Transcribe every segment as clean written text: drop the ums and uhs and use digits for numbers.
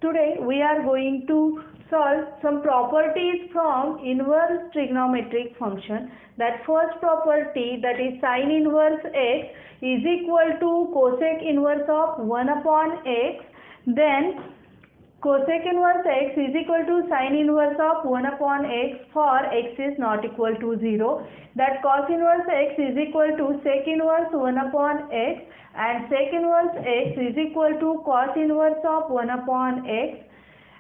Today we are going to solve some properties from inverse trigonometric function. That first property, that is sin inverse x is equal to cosec inverse of 1 upon x. Then cosec inverse x is equal to sin inverse of 1 upon x for x is not equal to 0. That cos inverse x is equal to sec inverse 1 upon x, and sec inverse x is equal to cos inverse of 1 upon x,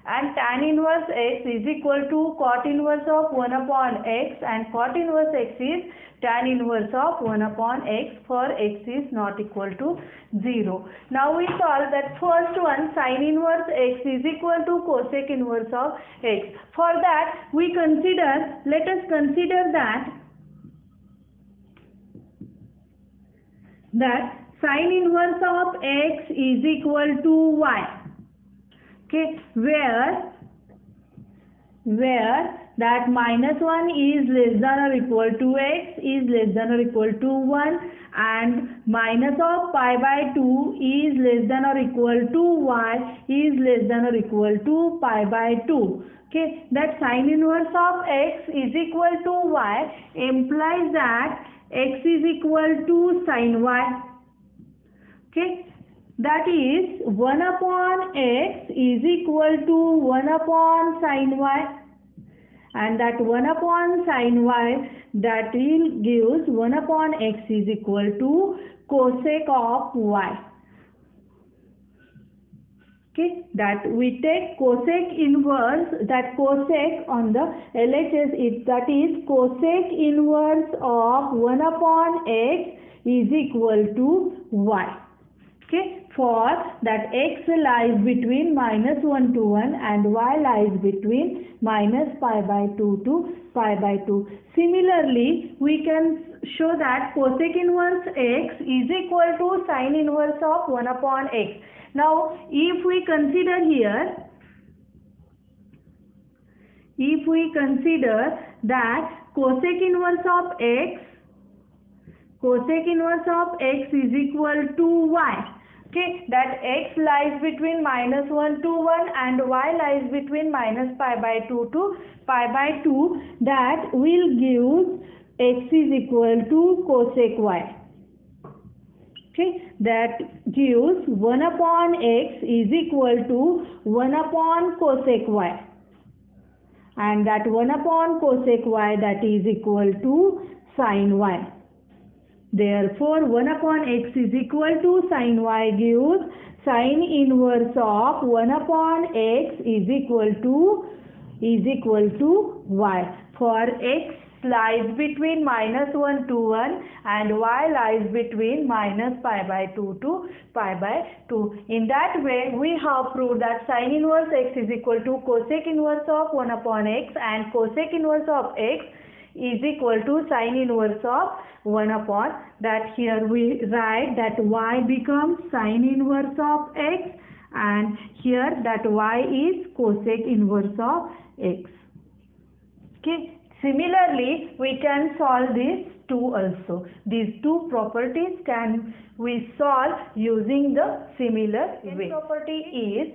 and tan inverse x is equal to cot inverse of 1 upon x, and cot inverse x is tan inverse of 1 upon x for x is not equal to 0. Now we solve that first one, sin inverse x is equal to cosec inverse of x. For that let us consider that sin inverse of x is equal to y. Okay, where that minus 1 is less than or equal to x is less than or equal to 1, and minus of pi by 2 is less than or equal to y is less than or equal to pi by 2. Okay, that sin inverse of x is equal to y implies that x is equal to sin y. Okay, that is 1 upon x is equal to 1 upon sin y, and that 1 upon sin y, that will gives 1 upon x is equal to cosec of y. Okay, that we take cosec inverse, that cosec on the LHS, that is cosec inverse of 1 upon x is equal to y. Okay, for that x lies between minus 1 to 1 and y lies between minus pi by 2 to pi by 2. Similarly, we can show that cosec inverse x is equal to sin inverse of 1 upon x. Now, if we consider that cosec inverse of x is equal to y. Okay, that x lies between minus 1 to 1 and y lies between minus pi by 2 to pi by 2, that will give x is equal to cosec y. Okay, that gives 1 upon x is equal to 1 upon cosec y, and that 1 upon cosec y, that is equal to sin y. Therefore, 1 upon x is equal to sin y gives sin inverse of 1 upon x is equal to y. For x lies between minus 1 to 1 and y lies between minus pi by 2 to pi by 2. In that way, we have proved that sin inverse x is equal to cosec inverse of 1 upon x, and cosec inverse of x is equal to sin inverse of 1 upon that. Here we write that y becomes sin inverse of x, and here that y is cosec inverse of x. Okay, similarly we can solve these two also. These two properties can we solve using the similar way. Property is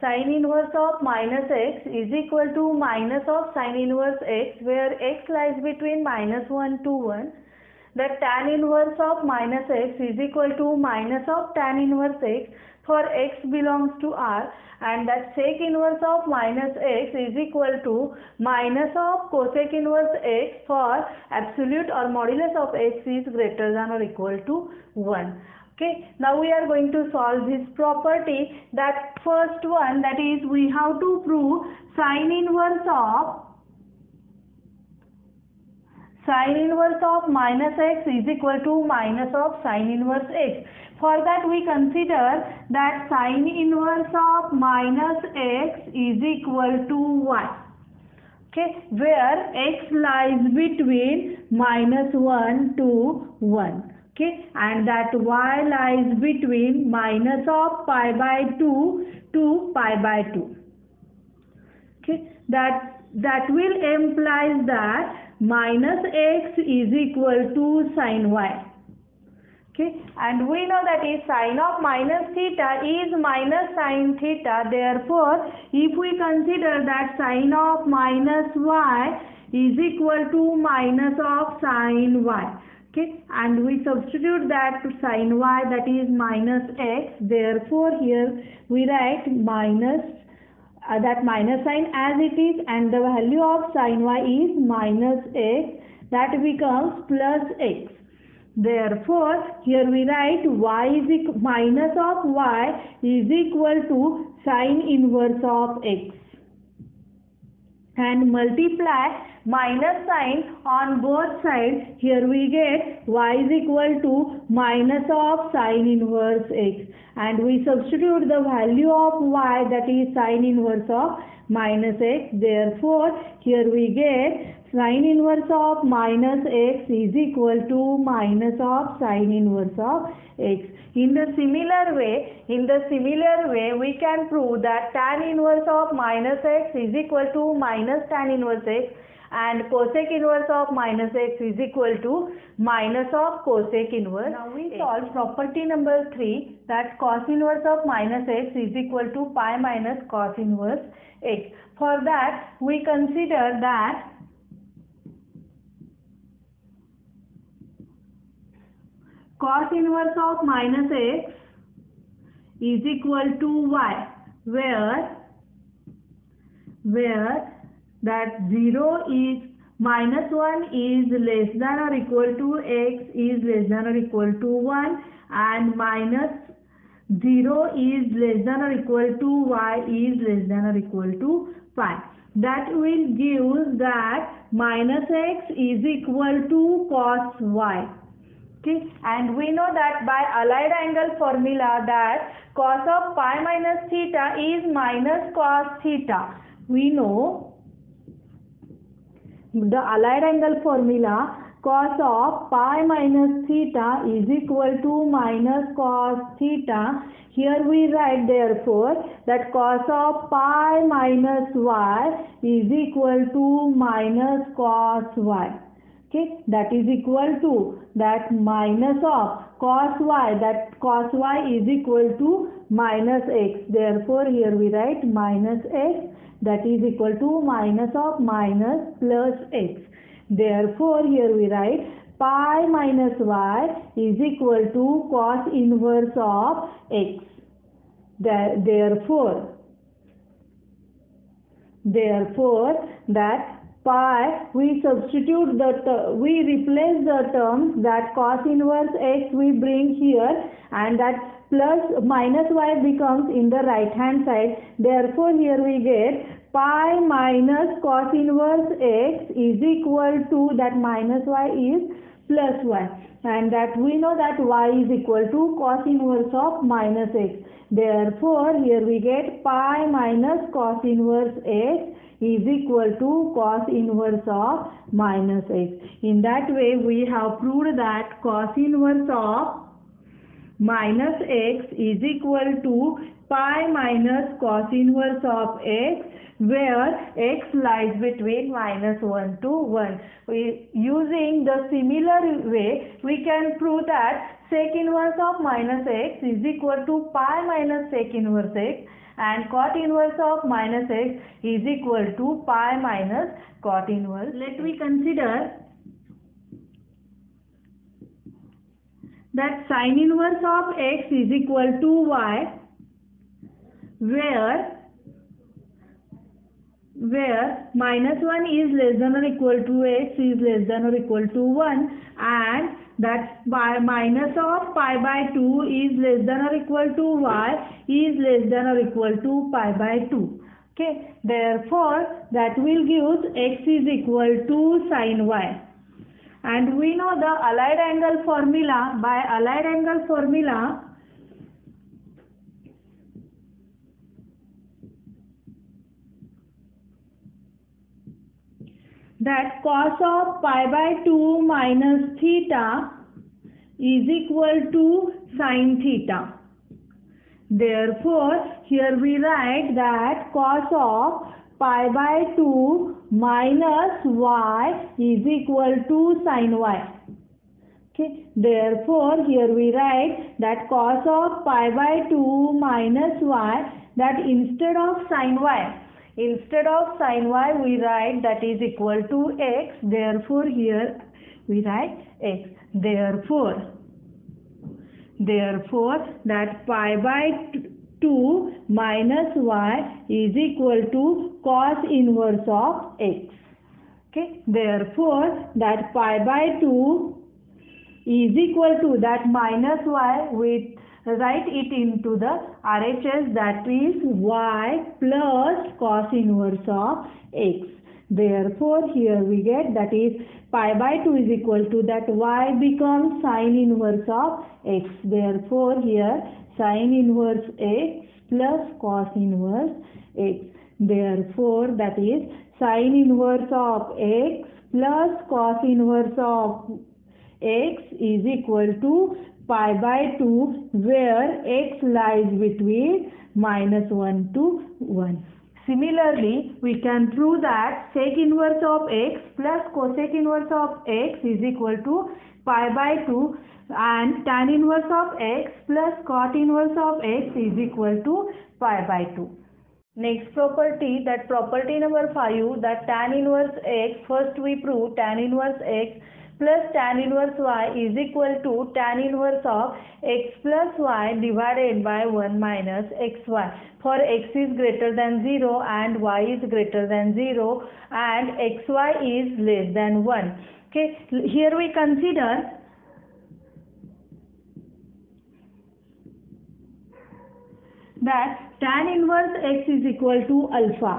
sin inverse of minus x is equal to minus of sin inverse x, where x lies between minus 1 to 1. That tan inverse of minus x is equal to minus of tan inverse x for x belongs to R, and that sec inverse of minus x is equal to minus of cosec inverse x for absolute or modulus of x is greater than or equal to 1. Okay, now we are going to solve this property. That first one, that is we have to prove sin inverse of minus x is equal to minus of sin inverse x. For that we consider that sin inverse of minus x is equal to y. Okay, where x lies between minus 1 to 1. Okay, and that y lies between minus of pi by 2 to pi by 2. Okay, that will imply that minus x is equal to sin y. Okay, and we know that is sine of minus theta is minus sine theta. Therefore, if we consider that sine of minus y is equal to minus of sine y. Okay, and we substitute that to sine y, that is minus x. Therefore, here we write minus that minus sign as it is, and the value of sine y is minus x, that becomes plus x. Therefore, here we write y is minus of y is equal to sine inverse of x, and multiply minus sign on both sides. Here we get y is equal to minus of sine inverse x, and we substitute the value of y, that is sine inverse of minus x. Therefore, here we get sine inverse of minus x is equal to minus of sine inverse of x. In the similar way, we can prove that tan inverse of minus x is equal to minus tan inverse x, and cosec inverse of minus x is equal to minus of cosec inverse. Now we solve property number 3, that cos inverse of minus x is equal to pi minus cos inverse x. For that, we consider that cos inverse of minus x is equal to y, where that 0 is minus 1 is less than or equal to x is less than or equal to 1, and minus 0 is less than or equal to y is less than or equal to pi. That will give that minus x is equal to cos y. Okay, and we know that by allied angle formula that cos of pi minus theta is minus cos theta. We know the allied angle formula, cos of pi minus theta is equal to minus cos theta. Here we write therefore that cos of pi minus y is equal to minus cos y. Okay, that is equal to that minus of cos y, that cos y is equal to minus x. Therefore, here we write minus x, that is equal to minus of minus plus x. Therefore, here we write pi minus y is equal to cos inverse of x. Therefore that pi, we substitute we replace the terms, that cos inverse x we bring here, and that plus minus y becomes in the right hand side. Therefore, here we get pi minus cos inverse x is equal to that minus y is plus y, and that we know that y is equal to cos inverse of minus x. Therefore, here we get pi minus cos inverse x is equal to cos inverse of minus x. In that way, we have proved that cos inverse of minus x is equal to pi minus cos inverse of x, where x lies between minus 1 to 1. Using the similar way, we can prove that sec inverse of minus x is equal to pi minus sec inverse x, and cot inverse of minus x is equal to pi minus cot inverse. Let me consider that sine inverse of x is equal to y, where minus 1 is less than or equal to x is less than or equal to 1, and that by minus of pi by 2 is less than or equal to y is less than or equal to pi by 2. Okay, therefore that will give x is equal to sine y. And we know the allied angle formula. By allied angle formula, that cos of pi by 2 minus theta is equal to sine theta. Therefore, here we write that cos of pi by 2 minus y is equal to sine y. Okay, therefore here we write that cos of pi by 2 minus y, that instead of sin y we write that is equal to x. Therefore here we write x. Therefore that pi by 2 minus y is equal to cos inverse of x. Okay, therefore that pi by 2 is equal to that minus y, we write it into the RHS, that is y plus cos inverse of x. Therefore here we get that is pi by 2 is equal to that y becomes sin inverse of x. Therefore here sin inverse x plus cos inverse x. Therefore that is sin inverse of x plus cos inverse of x is equal to pi by 2, where x lies between -1 to 1. Similarly, we can prove that sec inverse of x plus cosec inverse of x is equal to pi by 2, and tan inverse of x plus cot inverse of x is equal to pi by 2. Next property, that property number 5, that tan inverse x, first we prove tan inverse x plus tan inverse y is equal to tan inverse of x plus y divided by 1 minus xy, for x is greater than 0 and y is greater than 0 and xy is less than 1. Okay, here we consider that tan inverse x is equal to alpha.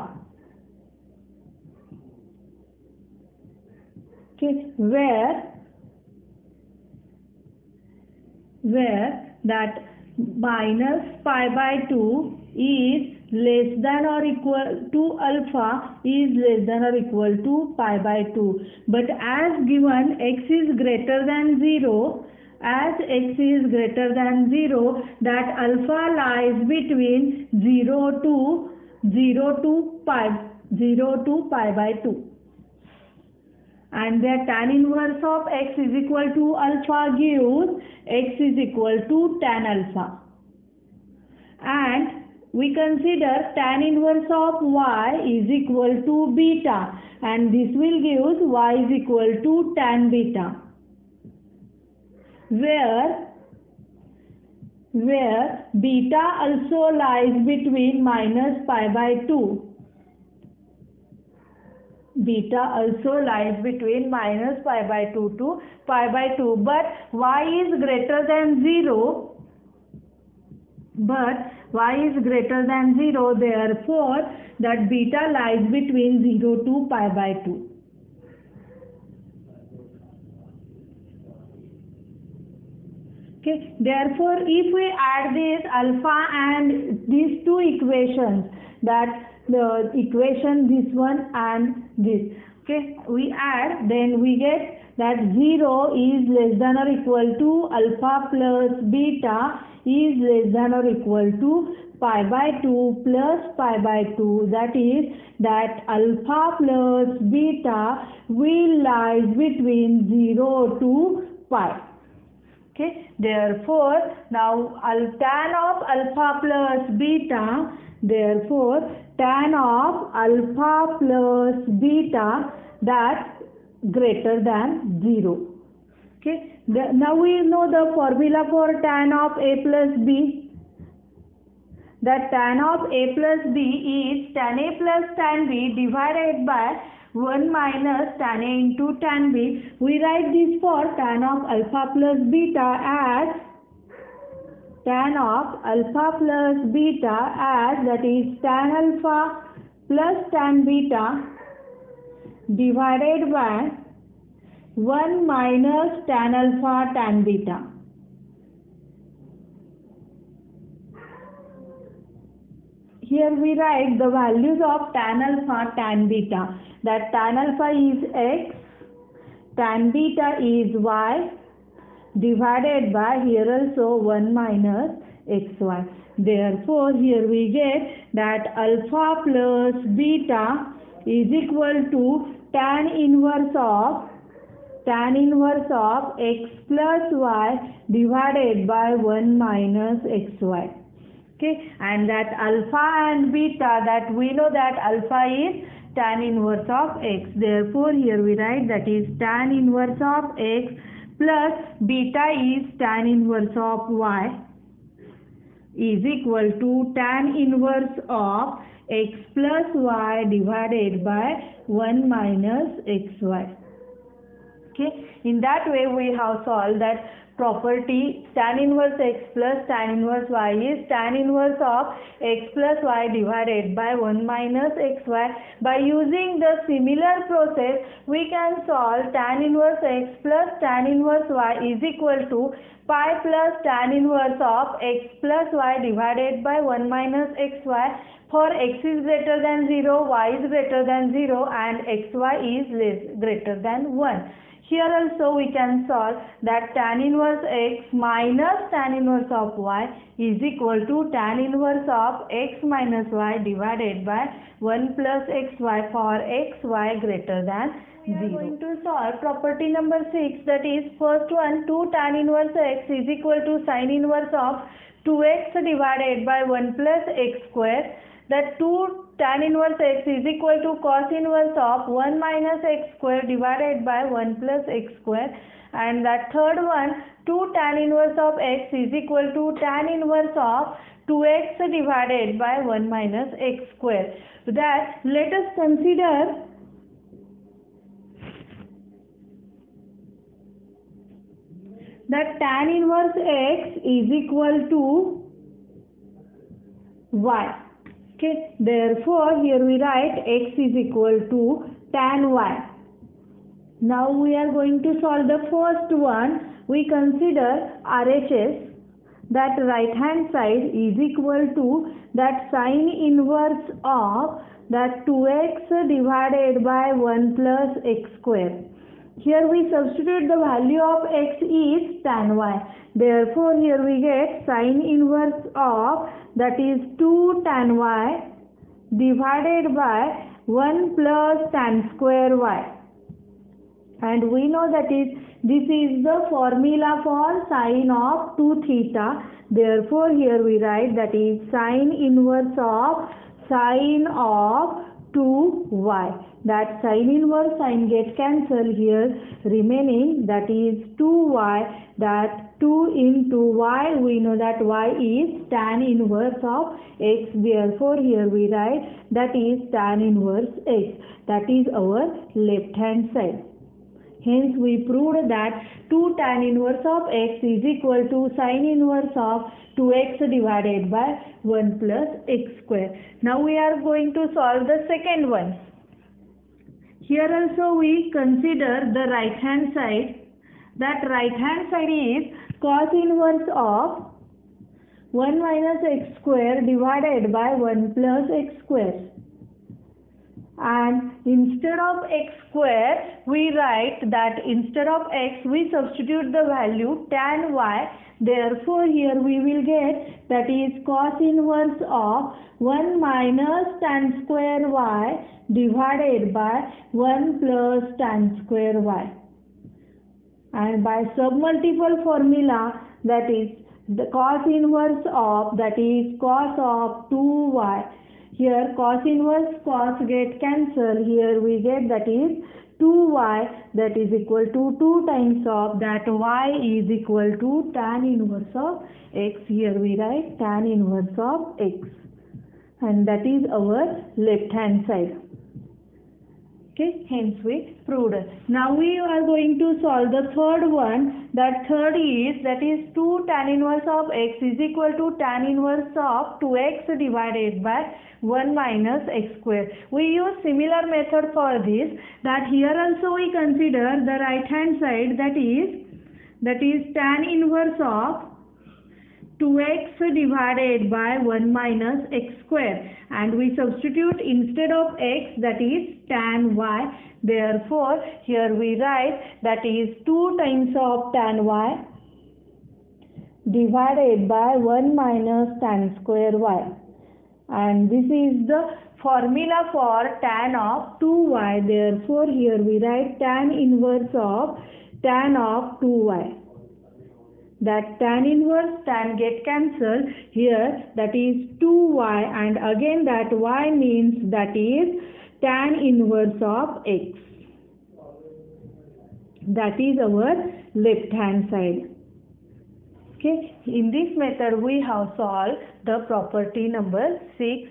Okay, where that minus pi by 2 is less than or equal to alpha is less than or equal to pi by 2. But as given x is greater than 0, that alpha lies between 0 to pi by 2. And that tan inverse of x is equal to alpha gives x is equal to tan alpha. And we consider tan inverse of y is equal to beta, and this will give y is equal to tan beta, where beta also lies between minus pi by 2. Beta also lies between minus pi by 2 to pi by 2, but y is greater than 0. Therefore that beta lies between 0 to pi by 2. Okay, therefore if we add this alpha and these two equations, that the equation this one and this, okay, we add, then we get that 0 is less than or equal to alpha plus beta is less than or equal to pi by 2 plus pi by 2, that is that alpha plus beta will lies between 0 to pi. Okay, therefore now tan of alpha plus beta, therefore tan of alpha plus beta, that greater than 0. Okay, now we know the formula for tan of a plus b. That tan of a plus b is tan a plus tan b divided by 1 minus tan a into tan b. We write this for tan of alpha plus beta as tan of alpha plus beta as, that is tan alpha plus tan beta divided by 1 minus tan alpha tan beta. Here we write the values of tan alpha tan beta, that tan alpha is x, tan beta is y, divided by here also 1 minus xy. Therefore here we get that alpha plus beta is equal to tan inverse of tan inverse of x plus y divided by 1 minus xy. Okay, and that alpha and beta, that we know that alpha is tan inverse of x. Therefore, here we write that is tan inverse of x plus beta is tan inverse of y is equal to tan inverse of x plus y divided by 1 minus xy. Okay, in that way we have solved that property tan inverse x plus tan inverse y is tan inverse of x plus y divided by 1 minus xy. By using the similar process, we can solve tan inverse x plus tan inverse y is equal to pi plus tan inverse of x plus y divided by 1 minus xy for x is greater than 0, y is greater than 0 and xy is greater than 1. Here also we can solve that tan inverse x minus tan inverse of y is equal to tan inverse of x minus y divided by 1 plus xy for xy greater than 0. We are going to solve property number 6, that is first one, 2 tan inverse x is equal to sin inverse of 2x divided by 1 plus x square. That 2 tan inverse x is equal to cos inverse of 1 minus x square divided by 1 plus x square. And that third one, 2 tan inverse of x is equal to tan inverse of 2x divided by 1 minus x square. That let us consider that tan inverse x is equal to y. Okay, therefore here we write x is equal to tan y. Now we are going to solve the first one. We consider RHS, that right hand side is equal to that sin inverse of that 2x divided by 1 plus x square. Here we substitute the value of x is tan y. Therefore here we get sin inverse of that is 2 tan y divided by 1 plus tan square y. And we know that this is the formula for sin of 2 theta. Therefore here we write that is sin inverse of sin of 2y. That sin inverse sign get cancelled here, remaining that is 2y, that 2 into y, we know that y is tan inverse of x. Therefore here we write that is tan inverse x. That is our left hand side. Hence we proved that 2 tan inverse of x is equal to sin inverse of 2x divided by 1 plus x square. Now we are going to solve the second one. Here also we consider the right hand side. That right hand side is cos inverse of 1 minus x square divided by 1 plus x square. And instead of x square, we write that instead of x, we substitute the value tan y. Therefore, here we will get that is cos inverse of 1 minus tan square y divided by 1 plus tan square y. And by submultiple formula, that is the cos inverse of that is cos of 2y. Here cos inverse cos get cancelled. Here we get that is 2y, that is equal to 2 times of that y is equal to tan inverse of x. Here we write tan inverse of x. And that is our left hand side. Okay, hence we proved. Now we are going to solve the third one. That third is that is 2 tan inverse of x is equal to tan inverse of 2x divided by 1 minus x square. We use similar method for this. That here also we consider the right hand side, that is tan inverse of 2x divided by 1 minus x square, and we substitute instead of x that is tan y. Therefore here we write that is 2 times of tan y divided by 1 minus tan square y, and this is the formula for tan of 2y. Therefore here we write tan inverse of tan of 2y. That tan inverse tan get cancelled here, that is 2y, and again that y means that is tan inverse of x. That is our left hand side. Okay, in this method we have solved the property number 6.